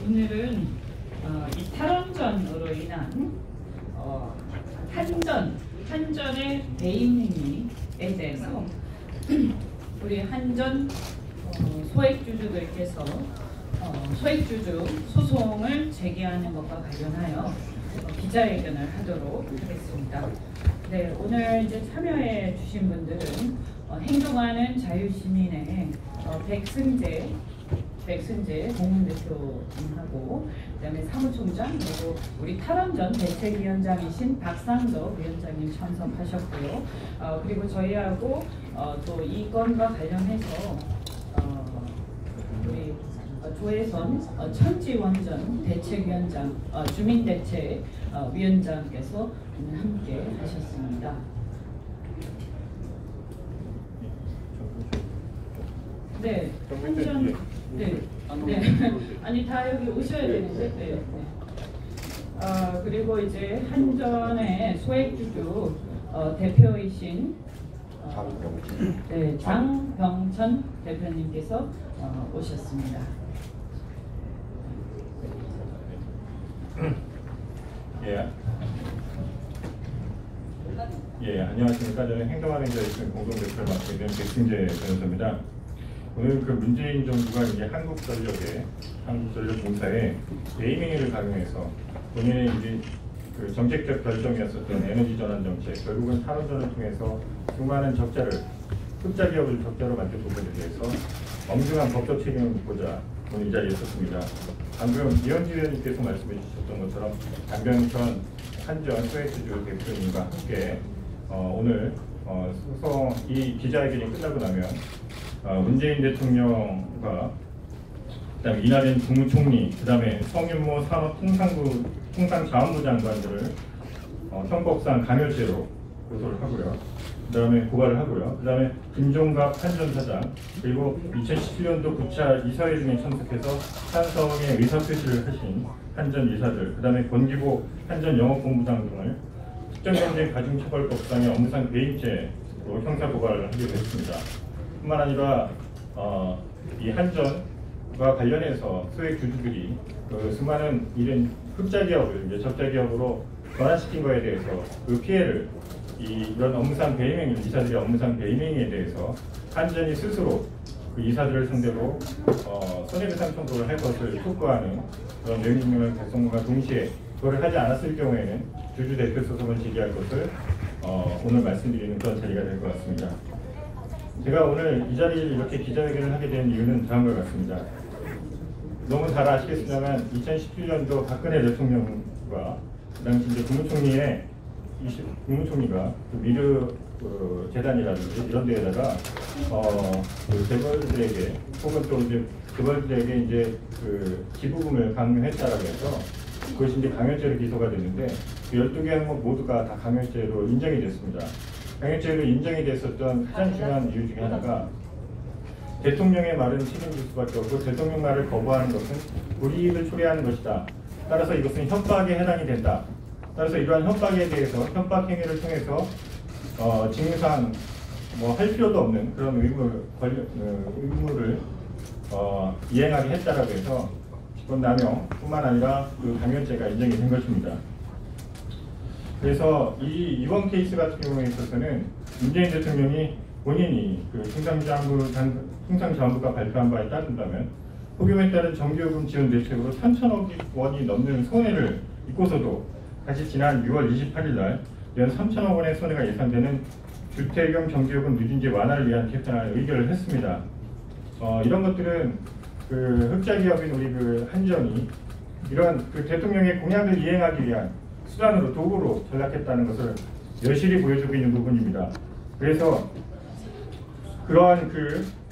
오늘은 이 탈원전으로 인한 한전의 배임 행위에 대해서 우리 한전 소액주주들께서 소액주주 소송을 제기하는 것과 관련하여 기자회견을 하도록 하겠습니다. 네, 오늘 이제 참여해 주신 분들은 행동하는 자유시민의 백승재 공문대표님하고 그다음에 사무총장 그리고 우리 탈원전 대책위원장이신 박상덕 위원장님 참석하셨고요. 그리고 저희하고 또 이 건과 관련해서 우리 조혜선 천지원전 대책위원장 주민대책위원장께서 함께 하셨습니다. 네, 한전 네. 아니 다 여기 오셔야 되는데. 네. 그리고 이제 한전의 소액주주 대표이신 장병천 대표님께서 오셨습니다. 안녕하십니까. 저는 행동하는 자유시민 공동대표를 맡고 있는 백승재 변호사입니다. 오늘 그 문재인 정부가 이제 한국전력공사에 배임행위를 강요해서 본인의 이제 그 정책적 결정이었었던 에너지 전환 정책, 결국은 탈원전을 통해서 수많은 흑자 기업을 적자로 만든 부분에 대해서 엄중한 법적 책임을 묻고자 오늘 이 자리에 섰습니다. 방금 이현주 의원님께서 말씀해 주셨던 것처럼 장병천 한전 소액주주 대표님과 함께 오늘 소송 이 기자회견이 끝나고 나면 문재인 대통령과 그다음에 이낙연 국무총리, 그다음에 성윤모 산업통상자원부 장관들을 형법상 강요죄로 고소를 하고요. 그다음에 고발을 하고요. 그다음에 김종갑 한전 사장, 그리고 2017년도 9차 이사회 중에 참석해서 찬성의 의사표시를 하신 한전 이사들, 그다음에 권기보 한전 영업본부장 등을 특정경제가중처벌법상의 업무상 배임죄로 형사 고발을 하게 됐습니다. 뿐만 아니라 이 한전과 관련해서 소액 주주들이 그 수많은 이런 흑자 기업을 이제 적자 기업으로 전환시킨 것에 대해서 그 피해를 이런 업무상 배임행위, 이사들의 업무상 배임행위에 대해서 한전이 스스로 그 이사들을 상대로 손해배상 청구를 할 것을 촉구하는 그런 명령을 발송과 동시에 그걸 하지 않았을 경우에는 주주 대표 소송을 제기할 것을 오늘 말씀드리는 그런 자리가 될 것 같습니다. 제가 오늘 이 자리를 이렇게 기자회견을 하게 된 이유는 다음과 같습니다. 너무 잘 아시겠습니다만 2017년도 박근혜 대통령과 그 당시 이제 국무총리가 그 미르 재단이라든지 이런 데에다가 그 재벌들에게 혹은 또 이제 재벌들에게 이제 그 기부금을 강요했다라고 해서 그것이 이제 강요죄로 기소가 됐는데 그 12개 항목 모두가 다 강요죄로 인정이 됐습니다. 강요죄로 인정이 됐었던 가장 중요한 이유 중에 하나가 대통령의 말은 책임질 수밖에 없고 대통령 말을 거부하는 것은 불이익을 초래하는 것이다. 따라서 이것은 협박에 해당이 된다. 따라서 이러한 협박에 대해서 협박 행위를 통해서 징상 할 필요도 없는 그런 의무를 이행하게 했다라고 해서 직권남용뿐만 아니라 그 강요죄가 인정이 된 것입니다. 그래서 이번 케이스 같은 경우에 있어서는 문재인 대통령이 본인이 그 통상자원부가 발표한 바에 따른다면 폭염에 따른 전기요금 지원 대책으로 3천억 원이 넘는 손해를 입고서도 다시 지난 6월 28일 날 연 3천억 원의 손해가 예상되는 주택용 전기요금 누진제 완화를 위한 개편안을 의결을 했습니다. 이런 것들은 그 흑자 기업인 우리 그 한전이 이런 그 대통령의 공약을 이행하기 위한 수단으로 도구로 전락했다는 것을 여실히 보여주고 있는 부분입니다. 그래서 그러한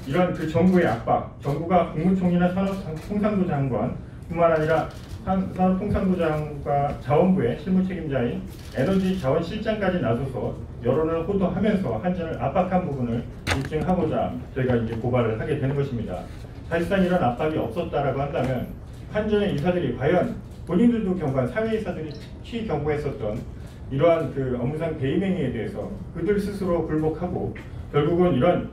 이런 정부의 압박, 정부가 국무총리나 산업통상부 장관뿐만 아니라 산업통상부 장과 자원부의 실무책임자인 에너지자원실장까지 나서서 여론을 호도하면서 한전을 압박한 부분을 입증하고자 저희가 이제 고발을 하게 되는 것입니다. 사실상 이런 압박이 없었다라고 한다면 한전의 이사들이 과연 본인들도 경고한 사회이사들이 특히 경고했었던 이러한 그 업무상 배임 행위에 대해서 그들 스스로 굴복하고 결국은 이런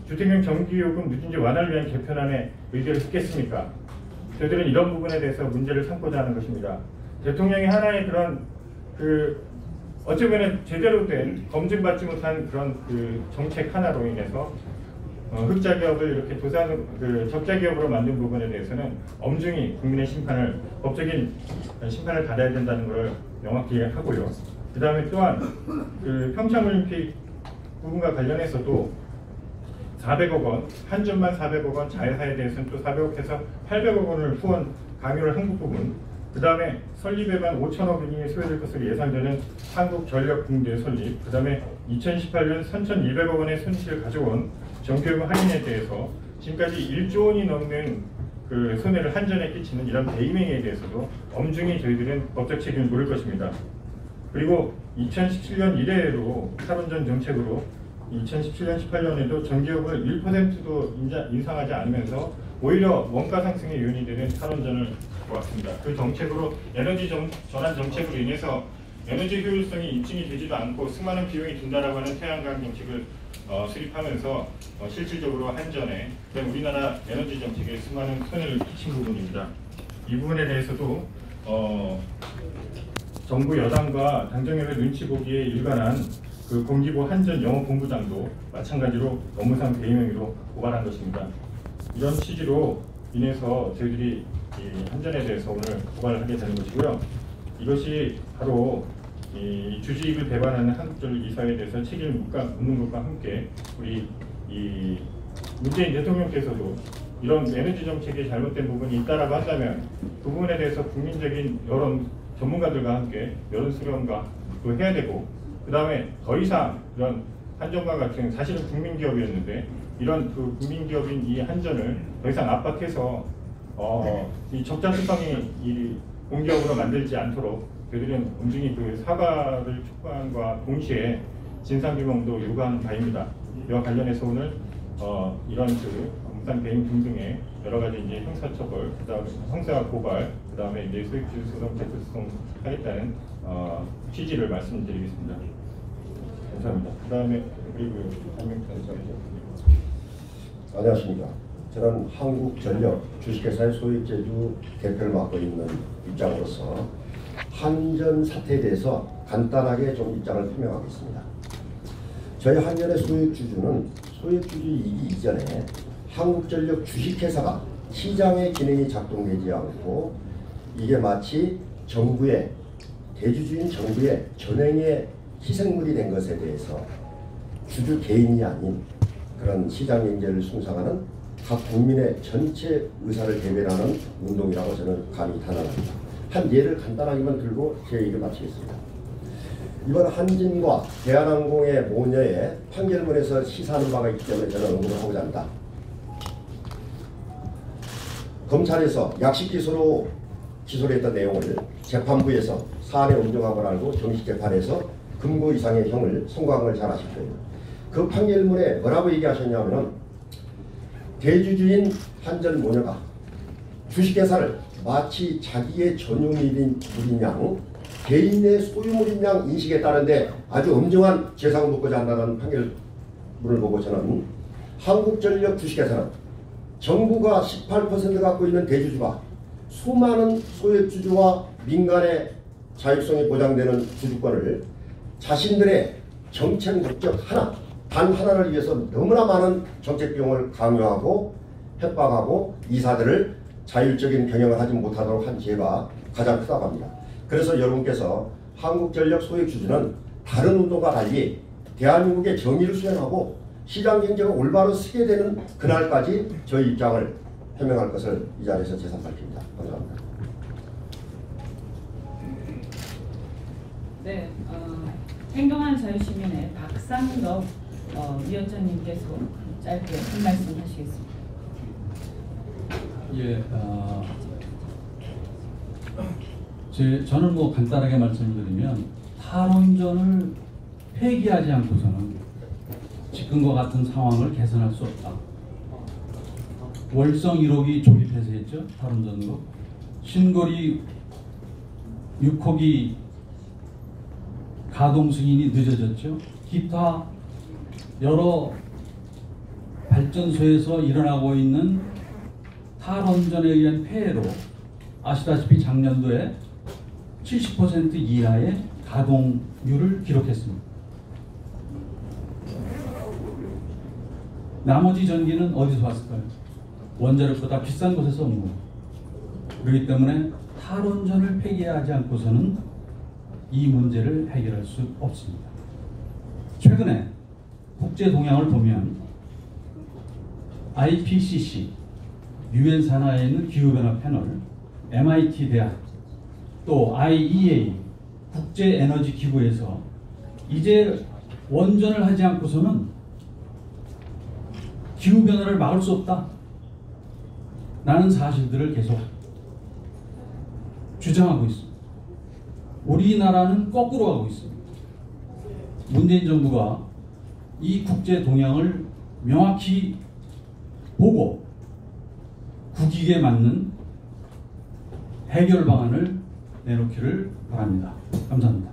주택용 전기요금 누진제 완화를 위한 개편안에 의결을 했겠습니까? 저희들은 이런 부분에 대해서 문제를 삼고자 하는 것입니다. 대통령이 하나의 그런 어찌 보면 제대로 된 검증받지 못한 그런 정책 하나로 인해서 흑자 기업을 이렇게 적자 기업으로 만든 부분에 대해서는 엄중히 국민의 법적인 심판을 받아야 된다는 것을 명확히 하고요. 그 다음에 또한 평창올림픽 부분과 관련해서도 400억 원, 한전만 400억 원, 자회사에 대해서는 또 400억 해서 800억 원을 후원 강요를 한 부분, 그 다음에 설립에만 5천억 원이 소요될 것으로 예상되는 한국전력 붕괴 설립, 그 다음에 2018년 3,200억 원의 손실을 가져온 전기요금 할인에 대해서 지금까지 1조 원이 넘는 손해를 한전에 끼치는 이런 배임행위에 대해서도 엄중히 저희들은 법적 책임을 물을 것입니다. 그리고 2017년 이래로 탈원전 정책으로 2017년, 18년에도 전기요금을 1%도 인상하지 않으면서 오히려 원가 상승의 요인이 되는 탈원전을 갖고 왔습니다. 그 정책으로 에너지 전환 정책으로 인해서 에너지 효율성이 입증이 되지도 않고 수많은 비용이 든다라고 하는 태양광 정책을 수립하면서 실질적으로 한전에 우리나라 에너지 정책에 수많은 손해를 끼친 부분입니다. 이 부분에 대해서도 정부 여당과 당정협의 눈치 보기에 일관한 공기부 한전 영업본부장도 마찬가지로 업무상 배임 행위로 고발한 것입니다. 이런 취지로 인해서 저희들이 이 한전에 대해서 오늘 고발을 하게 되는 것이고요. 이것이 바로 이 주주익을 배반하는 한국전력 이사에 대해서 책임을 묻는 것과 함께 우리 이 문재인 대통령께서도 이런 에너지 정책에 잘못된 부분이 있다라고 한다면 그 부분에 대해서 국민적인 여론 전문가들과 함께 여론 수렴과 또 해야 되고, 그 다음에 더 이상 이런 한전과 같은 사실은 국민기업이었는데 이런 국민기업인 이 한전을 더 이상 압박해서 이 적자투성이 이 공기업으로 만들지 않도록 저희들은 엄중히 사과를 촉구함과 동시에 진상규명도 요구하는 바입니다. 이와 관련해서 오늘 이런 업무상 배임 등등의 여러 가지 이제 형사처벌, 그다음에 형사 고발, 그다음에 이제 소액주주 소송, 재투 소송 하겠다는 취지를 말씀드리겠습니다. 감사합니다. 그다음에 그리고 안녕하십니까. 저는 한국전력 주식회사의 소액제주 대표를 맡고 있는 입장으로서 한전 사태에 대해서 간단하게 좀 입장을 표명하겠습니다. 저희 한전의 소액주주는 소액주주이기 이전에 한국전력 주식회사가 시장의 기능이 작동되지 않고 이게 마치 정부의 대주주인 정부의 전횡의 희생물이 된 것에 대해서 주주 개인이 아닌 그런 시장 경제를 숭상하는 각 국민의 전체 의사를 대변하는 운동이라고 저는 감히 단언합니다. 한 예를 간단하게만 들고 제 얘기를 마치겠습니다. 이번 한진과 대한항공의 모녀의 판결문에서 시사하는 바가 있기 때문에 저는 언급을 하고자 합니다. 검찰에서 약식기소로 기소를 했던 내용을 재판부에서 사안의 엄정함을 알고 정식 재판에서 금고 이상의 형을 선고한 걸 잘 아실 거예요. 그 판결문에 뭐라고 얘기하셨냐면 대주주인 한전 모녀가 주식회사를 마치 자기의 전유물인 양 개인의 소유물인 양 인식에 따른데 아주 엄정한 재상을 묻고자 한다는 판결문을 보고 저는 한국전력 주식회사는 정부가 18% 갖고 있는 대주주가 수많은 소액주주와 민간의 자율성이 보장되는 주주권을 자신들의 정책 목적 단 하나를 위해서 너무나 많은 정책 비용을 강요하고 협박하고 이사들을 자율적인 경영을 하지 못하도록 한 죄가 가장 크다고 합니다. 그래서 여러분께서 한국전력 소액주주는 다른 운동과 달리 대한민국의 정의를 수행하고 시장 경제가 올바로 서게 되는 그날까지 저희 입장을 표명할 것을 이 자리에서 재산 밝힙니다. 감사합니다. 네, 행동한 자유시민의 박상덕 위원장님께서 짧게 한 말씀 하시겠습니다. 예, 저는 뭐 간단하게 말씀드리면 탈원전을 폐기하지 않고서는 지금과 같은 상황을 개선할 수 없다. 월성 1호기 조기 폐쇄했죠. 탈원전으로. 신고리 6호기 가동 승인이 늦어졌죠. 기타 여러 발전소에서 일어나고 있는 탈원전에 의한 폐해로 아시다시피 작년도에 70% 이하의 가동률을 기록했습니다. 나머지 전기는 어디서 왔을까요? 원자력보다 비싼 곳에서 온 거예요. 그렇기 때문에 탈원전을 폐기하지 않고서는 이 문제를 해결할 수 없습니다. 최근에 국제 동향을 보면 IPCC, 유엔 산하에 있는 기후변화 패널, MIT 대학, 또 IEA, 국제에너지기구에서 이제 원전을 하지 않고서는 기후변화를 막을 수 없다 라는 사실들을 계속 주장하고 있습니다. 우리나라는 거꾸로 가고 있습니다. 문재인 정부가 이 국제 동향을 명확히 보고 국익에 맞는 해결 방안을 내놓기를 바랍니다. 감사합니다.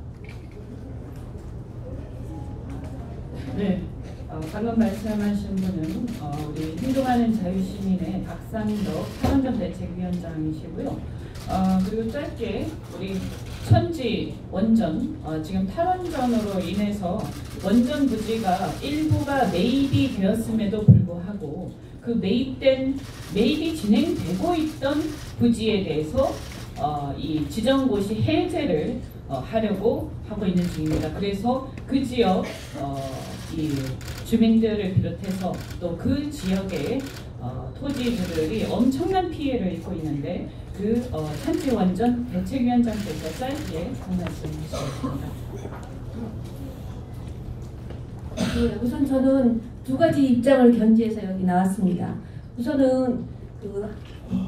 네, 방금 말씀하신 분은 우리 행동하는 자유시민의 박상덕 탈원전 대책위원장이시고요. 그리고 짧게 우리 천지 원전, 지금 탈원전으로 인해서 원전 부지가 일부가 매입이 되었음에도 불구하고 그 매입이 진행되고 있던 부지에 대해서 이 지정고시 해제를 하려고 하고 있는 중입니다. 그래서 그 지역 이 주민들을 비롯해서 또 그 지역의 토지주들이 엄청난 피해를 입고 있는데 그 천지원전 대책위원장께서 짧게 한 말씀 해주시겠습니다. 네, 우선 저는 두 가지 입장을 견지해서 여기 나왔습니다. 우선은 그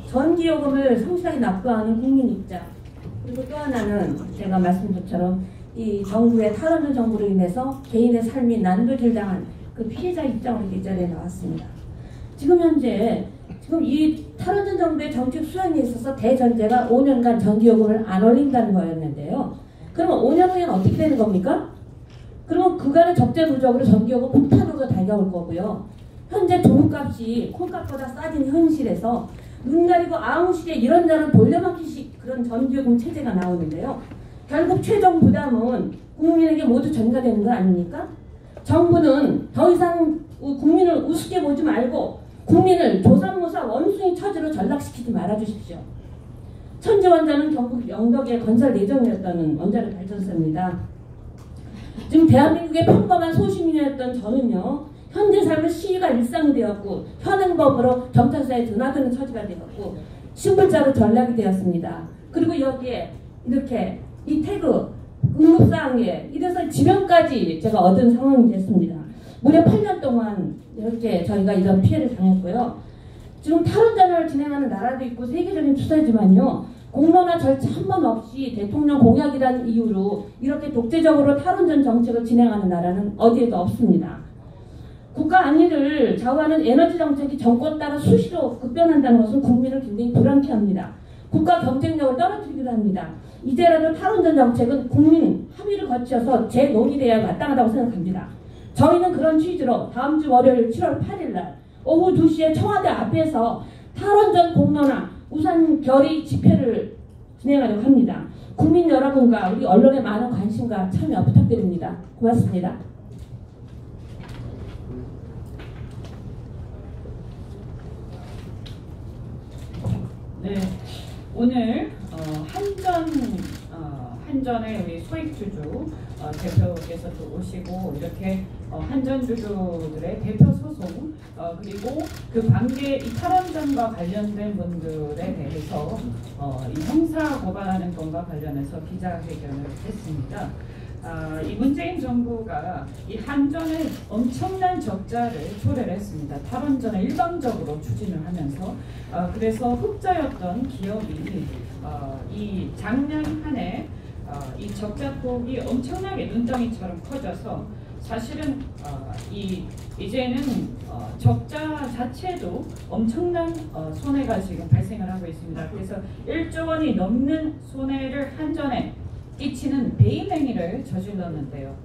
전기요금을 성실하게 납부하는 국민 입장, 그리고 또 하나는 제가 말씀드린 것처럼 이 정부의 탈원전 정부로 인해서 개인의 삶이 난도질당한 그 피해자 입장으로 이 자리에 나왔습니다. 지금 현재 이 탈원전 정부의 정책 수행에 있어서 대전제가 5년간 전기요금을 안 올린다는 거였는데요. 그러면 5년 후에는 어떻게 되는 겁니까? 그러면 그간의 적재부적으로 전기요금 폭탄으로 달려올 거고요. 현재 두부값이 콩값보다 싸진 현실에서 눈 가리고 아웅식의 이런저런 돌려막기식 그런 전기요금 체제가 나오는데요. 결국 최종 부담은 국민에게 모두 전가되는 거 아닙니까? 정부는 더 이상 국민을 우습게 보지 말고 국민을 조삼모사 원숭이 처지로 전락시키지 말아주십시오. 천지원전은 경북 영덕에 건설 예정이었다는 원자력 발전소입니다. 지금 대한민국의 평범한 소시민이었던 저는요, 현재 삶의 시위가 일상이 되었고 현행범으로 경찰서에 드나드는 처지가 되었고 신분자로 전락이 되었습니다. 그리고 여기에 이렇게 이 태그 응급사항에 이래서 지명까지 제가 얻은 상황이 됐습니다. 무려 8년 동안 이렇게 저희가 이런 피해를 당했고요. 지금 탈원전을 진행하는 나라도 있고 세계적인 추세지만요. 공론화 절차 한 번 없이 대통령 공약이라는 이유로 이렇게 독재적으로 탈원전 정책을 진행하는 나라는 어디에도 없습니다. 국가 안위를 좌우하는 에너지 정책이 정권 따라 수시로 급변한다는 것은 국민을 굉장히 불안케 합니다. 국가 경쟁력을 떨어뜨리기도 합니다. 이제라도 탈원전 정책은 국민 합의를 거쳐서 재논의돼야 마땅하다고 생각합니다. 저희는 그런 취지로 다음 주 월요일 7월 8일 날 오후 2시에 청와대 앞에서 탈원전 공론화 우산 결의 집회를 진행하려고 합니다. 국민 여러분과 우리 언론의 많은 관심과 참여 부탁드립니다. 고맙습니다. 네, 오늘 한전의 우리 소액주주 대표께서도 오시고 이렇게 한전주주들의 대표 소송 그리고 그 관계 이 탈원전과 관련된 분들에 대해서 이 형사 고발하는 것과 관련해서 기자회견을 했습니다. 이 문재인 정부가 이 한전에 엄청난 적자를 초래를 했습니다. 탈원전을 일방적으로 추진을 하면서 그래서 흑자였던 기업이 이 작년 한 해 이 적자폭이 엄청나게 눈덩이처럼 커져서 사실은 이제는 적자 자체도 엄청난 손해가 지금 발생을 하고 있습니다. 그래서 1조 원이 넘는 손해를 한전에 끼치는 배임 행위를 저질렀는데요.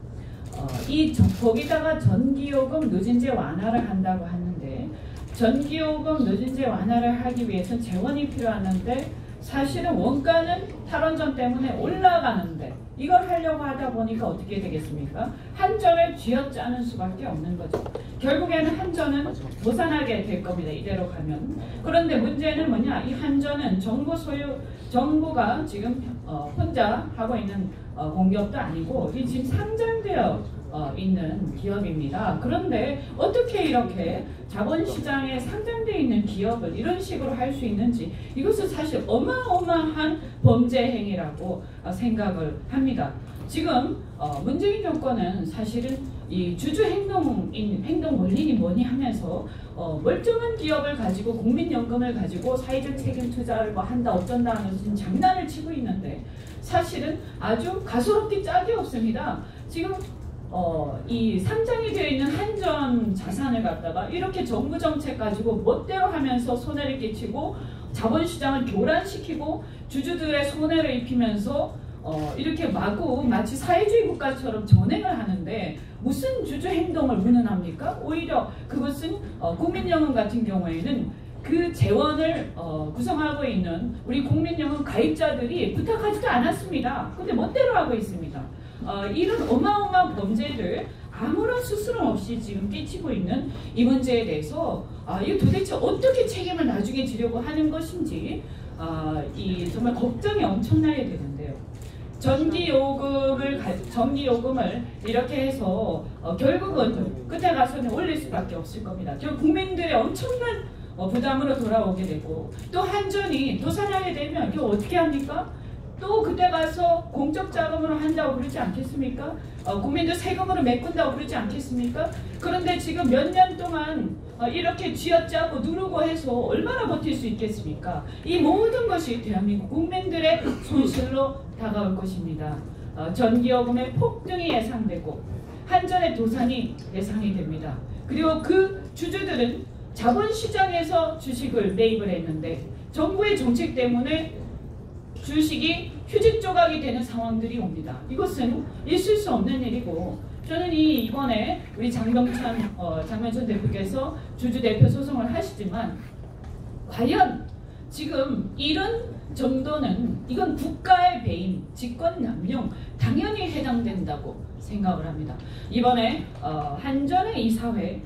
거기다가 전기요금 누진제 완화를 한다고 하는데 전기요금 누진제 완화를 하기 위해서는 재원이 필요하는데 사실은 원가는 탈원전 때문에 올라가는데 이걸 하려고 하다 보니까 어떻게 되겠습니까? 한전을 쥐어짜는 수밖에 없는 거죠. 결국에는 한전은 도산하게 될 겁니다. 이대로 가면. 그런데 문제는 뭐냐? 이 한전은 정부가 지금 혼자 하고 있는 공기업도 아니고 이 지금 상장되어 있는 기업입니다. 그런데 어떻게 이렇게 자본시장에 상장되어 있는 기업을 이런 식으로 할 수 있는지 이것은 사실 어마어마한 범죄 행위라고 생각을 합니다. 지금 문재인 정권은 사실은 이 주주 행동 원리니 뭐니 하면서 멀쩡한 기업을 가지고 국민연금을 가지고 사회적 책임 투자를 뭐 한다 어쩐다 하면서 지금 장난을 치고 있는데 사실은 아주 가소롭기 짝이 없습니다. 지금 이 상장이 되어 있는 한전 자산을 갖다가 이렇게 정부 정책 가지고 멋대로 하면서 손해를 끼치고 자본시장을 교란시키고 주주들의 손해를 입히면서 이렇게 마치 사회주의 국가처럼 전행을 하는데 무슨 주주 행동을 운운합니까? 오히려 그것은 국민연금 같은 경우에는 그 재원을 구성하고 있는 우리 국민연금 가입자들이 부탁하지도 않았습니다. 근데 멋대로 하고 있습니다. 이런 어마어마한 범죄를 아무런 수스럼 없이 지금 끼치고 있는 이 문제에 대해서 이거 도대체 어떻게 책임을 나중에 지려고 하는 것인지 정말 걱정이 엄청나게 되는데요. 전기요금을 이렇게 해서 결국은 끝에 가서는 올릴 수밖에 없을 겁니다. 결국 국민들의 엄청난 부담으로 돌아오게 되고 또 한전이 도산하게 되면 결국 어떻게 합니까? 또 그때 가서 공적 자금으로 한다고 그러지 않겠습니까? 국민들 세금으로 메꾼다고 그러지 않겠습니까? 그런데 지금 몇 년 동안 이렇게 쥐어짜고 누르고 해서 얼마나 버틸 수 있겠습니까? 이 모든 것이 대한민국 국민들의 손실로 다가올 것입니다. 전기요금의 폭등이 예상되고 한전의 도산이 예상이 됩니다. 그리고 그 주주들은 자본시장에서 주식을 매입을 했는데 정부의 정책 때문에 주식이 휴지 조각이 되는 상황들이 옵니다. 이것은 있을 수 없는 일이고 저는 이번에 우리 장명천 대표께서 주주 대표 소송을 하시지만 과연 지금 이런 정도는 이건 국가의 배임, 직권 남용 당연히 해당된다고 생각을 합니다. 이번에 한전의 이사회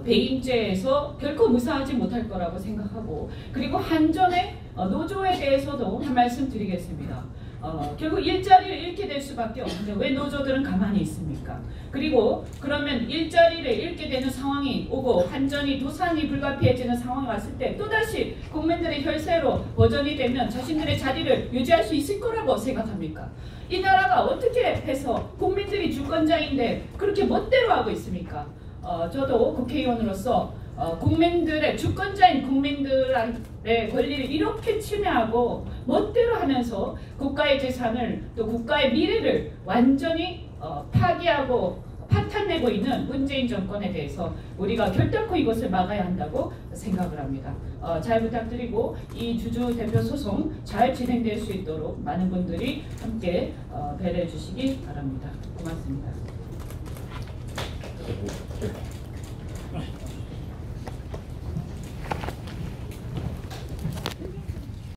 배임죄에서 결코 무사하지 못할 거라고 생각하고 그리고 한전의 노조에 대해서도 한 말씀 드리겠습니다. 결국 일자리를 잃게 될 수밖에 없는데 왜 노조들은 가만히 있습니까? 그리고 그러면 일자리를 잃게 되는 상황이 오고 한전이 도산이 불가피해지는 상황이 왔을 때 또다시 국민들의 혈세로 버전이 되면 자신들의 자리를 유지할 수 있을 거라고 생각합니까? 이 나라가 어떻게 해서 국민들이 주권자인데 그렇게 멋대로 하고 있습니까? 저도 국회의원으로서 국민들의 주권자인 국민들의 권리를 이렇게 침해하고 멋대로 하면서 국가의 재산을 또 국가의 미래를 완전히 파기하고 파탄내고 있는 문재인 정권에 대해서 우리가 결단코 이것을 막아야 한다고 생각을 합니다. 잘 부탁드리고 이 주주 대표 소송 잘 진행될 수 있도록 많은 분들이 함께 배려해 주시기 바랍니다. 고맙습니다.